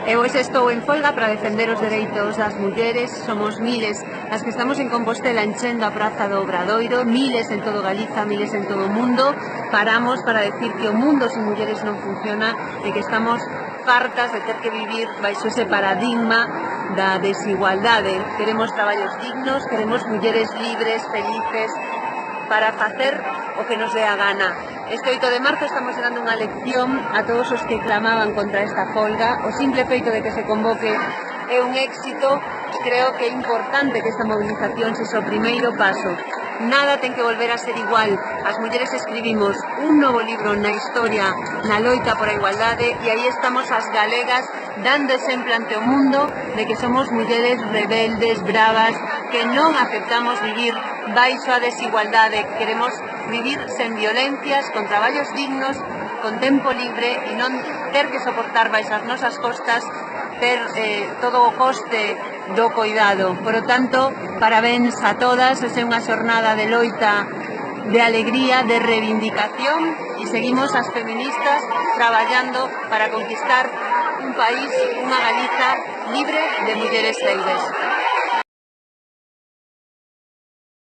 E hoxe estou en folga para defender os dereitos das mulleres. Somos miles as que estamos en Compostela enchendo a Praza do Obradoiro, miles en todo Galiza, miles en todo o mundo. Paramos para decir que o mundo sin mulleres non funciona e que estamos fartas de ter que vivir baixo ese paradigma da desigualdade. Queremos traballos dignos, queremos mulleres libres, felices, para facer o que nos dé a gana. Este 8 de marzo estamos dando unha lección a todos os que clamaban contra esta folga. O simple feito de que se convoque é un éxito. Creo que é importante que esta movilización sexa o primeiro paso. Nada ten que volver a ser igual. As mulleres escribimos un novo libro na historia, na loita por a igualdade, e aí estamos as galegas dando exemplo ante o mundo de que somos mulleres rebeldes, bravas, que non aceptamos vivir baixo a desigualdade, que queremos vivir sen violencias, con traballos dignos, con tempo libre e non ter que soportar baixo as nosas costas ter todo o coste do coidado. Por lo tanto, parabéns a todas, é unha xornada de loita, de alegría, de reivindicación, e seguimos as feministas traballando para conquistar un país, unha Galiza libre de mulleres ceibes.